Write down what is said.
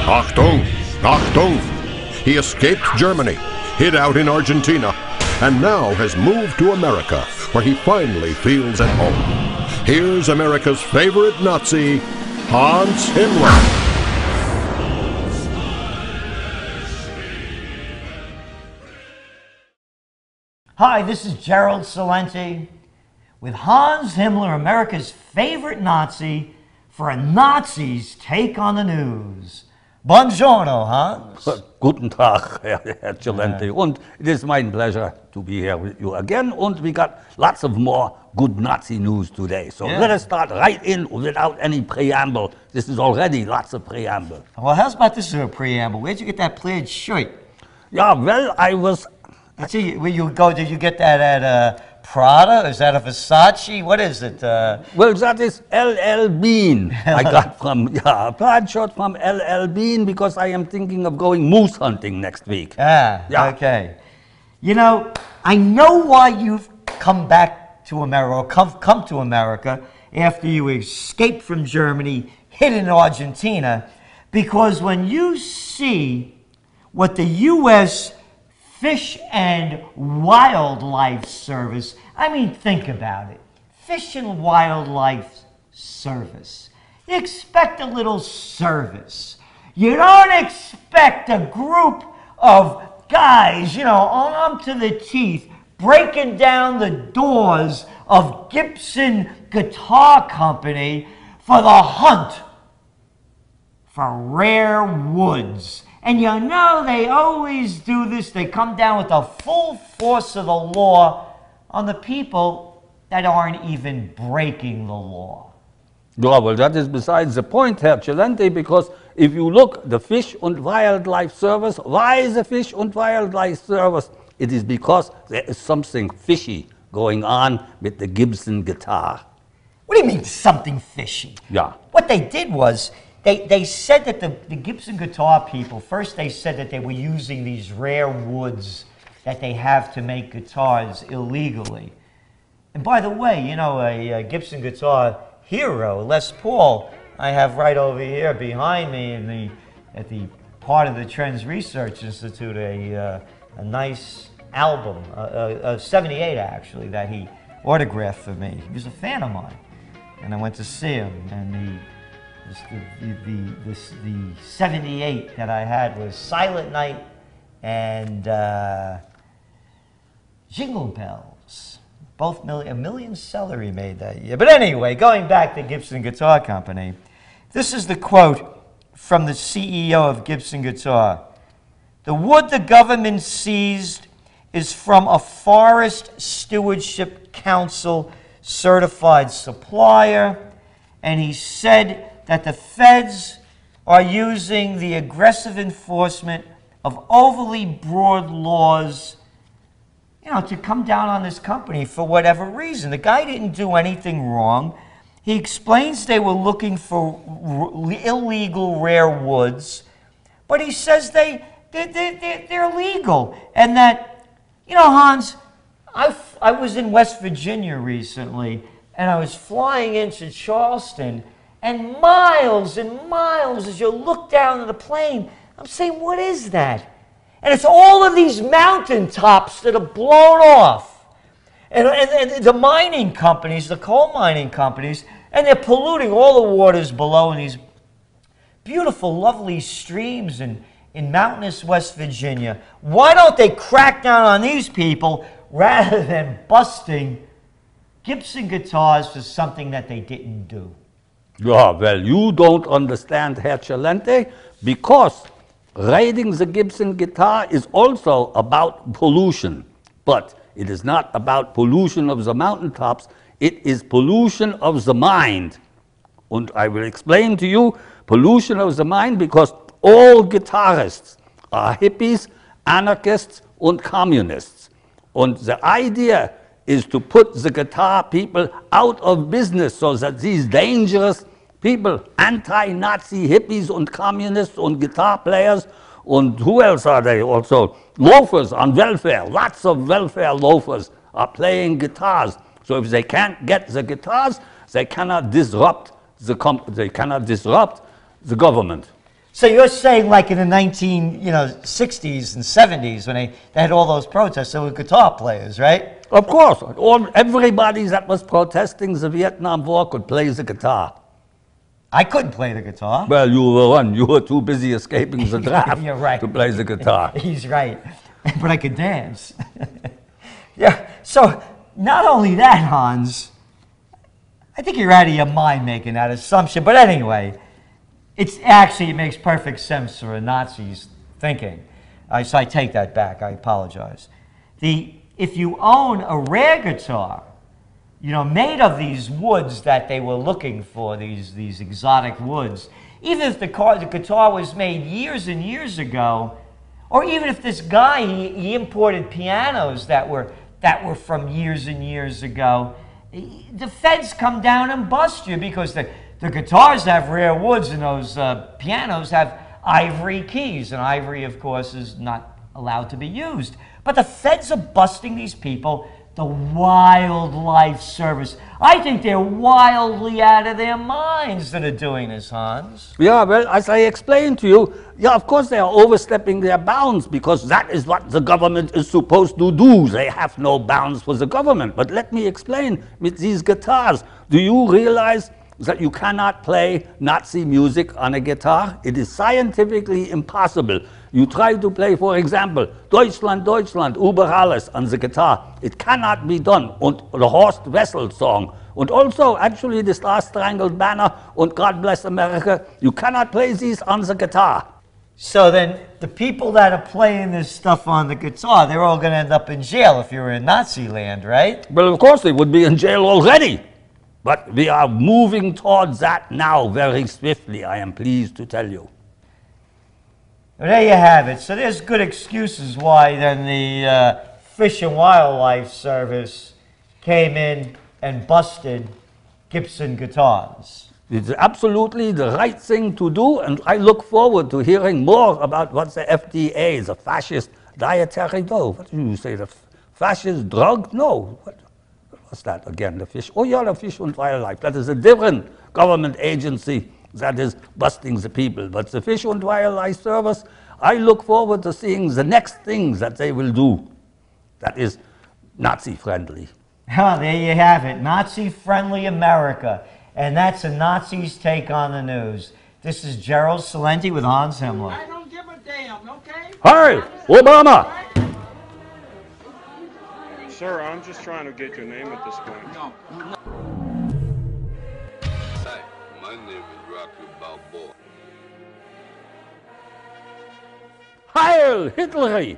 Achtung! Achtung! He escaped Germany, hid out in Argentina, and now has moved to America, where he finally feels at home. Here's America's favorite Nazi, Hans Himmler. Hi, this is Gerald Salenti with Hans Himmler, America's favorite Nazi, for a Nazi's take on the news. Buongiorno, Hans. Guten Tag, Herr Celente. And it is my pleasure to be here with you again. And we got lots of more good Nazi news today. So let us start right in without any preamble. This is already lots of preamble. Well, how's about this for a preamble? Where'd you get that plaid shirt? Yeah, well, I was... Where you go? Did you get that at Prada? Is that a Versace? What is it? Well, that is LL Bean. I got from, a plaid shirt from LL Bean because I am thinking of going moose hunting next week. Okay. You know, I know why you've come back to America, or come to America after you escaped from Germany, hid in Argentina, because when you see what the U.S. Fish and Wildlife Service, I mean, think about it. Fish and Wildlife Service. You expect a little service. You don't expect a group of guys, you know, armed to the teeth, breaking down the doors of Gibson Guitar Company for the hunt for rare woods. And you know they always do this. They come down with the full force of the law on the people that aren't even breaking the law. Yeah, well, that is besides the point, Herr Celente, because if you look, the Fish and Wildlife Service, why is the Fish and Wildlife Service? It is because there is something fishy going on with the Gibson guitar. What do you mean, something fishy? Yeah. What they did was, they said that the Gibson guitar people, first they said that they were using these rare woods that they have to make guitars illegally. And by the way, you know, a Gibson guitar hero, Les Paul, I have right over here behind me at the part of the Trends Research Institute, a nice album, 78 actually, that he autographed for me. He was a fan of mine. And I went to see him, and the 78 that I had was Silent Night and Jingle Bells. Both a million seller he made that year. But anyway, going back to Gibson Guitar Company, this is the quote from the CEO of Gibson Guitar. "The wood the government seized is from a Forest Stewardship Council certified supplier," and he said that the feds are using the aggressive enforcement of overly broad laws, you know, to come down on this company for whatever reason. The guy didn't do anything wrong. He explains they were looking for illegal rare woods, but he says they're legal. And that, you know, Hans, I was in West Virginia recently, and I was flying into Charleston, and miles as you look down at the plane, I'm saying, what is that? And it's all of these mountain tops that are blown off. And the mining companies, the coal mining companies, and they're polluting all the waters below in these beautiful, lovely streams in mountainous West Virginia. Why don't they crack down on these people rather than busting Gibson guitars for something that they didn't do? Yeah, well, you don't understand, Herr Celente, because riding the Gibson guitar is also about pollution. But it is not about pollution of the mountaintops, it is pollution of the mind. And I will explain to you pollution of the mind because all guitarists are hippies, anarchists, and communists. And the idea is to put the guitar people out of business so that these dangerous people, anti-Nazi hippies and communists and guitar players, and who else are they also? Loafers on welfare, lots of welfare loafers are playing guitars. So if they can't get the guitars, they cannot disrupt the government. So you're saying like in the 60s and 70s when they had all those protests, there were guitar players, right? Of course, everybody that was protesting the Vietnam War could play the guitar. I couldn't play the guitar. Well, you were too busy escaping the draft You're right. to play the guitar. He's right. But I could dance. Yeah, so not only that, Hans, I think you're out of your mind making that assumption. But anyway, it makes perfect sense for a Nazi's thinking. So I take that back. I apologize. If you own a rare guitar, made of these woods that they were looking for, these exotic woods, even if the guitar was made years and years ago, or even if this guy, he imported pianos that were from years and years ago, the feds come down and bust you because the guitars have rare woods and those pianos have ivory keys. And ivory, of course, is not allowed to be used. But the feds are busting these people. The Wildlife Service. I think they're wildly out of their minds that are doing this, Hans. Yeah, well, as I explained to you, yeah, of course they are overstepping their bounds because that is what the government is supposed to do. They have no bounds for the government. But let me explain with these guitars. Do you realize that you cannot play Nazi music on a guitar? It is scientifically impossible. You try to play, for example, Deutschland, Deutschland, über alles on the guitar. It cannot be done. And the Horst Wessel song. And also, actually, the Star Spangled Banner and God Bless America, you cannot play these on the guitar. So then, the people that are playing this stuff on the guitar, they're all going to end up in jail if you were in Nazi land, right? Well, of course, they would be in jail already. But we are moving towards that now very swiftly, I am pleased to tell you. Well, there you have it. So there's good excuses why then the Fish and Wildlife Service came in and busted Gibson guitars. It's absolutely the right thing to do, and I look forward to hearing more about what the FDA, the fascist dietary, no, what do you say, the fascist drug? No, what's that again, the fish? Oh yeah, the Fish and Wildlife. That is a different government agency that is busting the people. But the Fish and Wildlife Service, I look forward to seeing the next things that they will do that is Nazi-friendly. Oh, there you have it. Nazi-friendly America. And that's a Nazi's take on the news. This is Gerald Salenti with Hans Himmler. I don't give a damn, okay? Hi, Obama! Sir, I'm just trying to get your name at this point. No. Hi, my name is Rocky Balboa. Heil Hitler!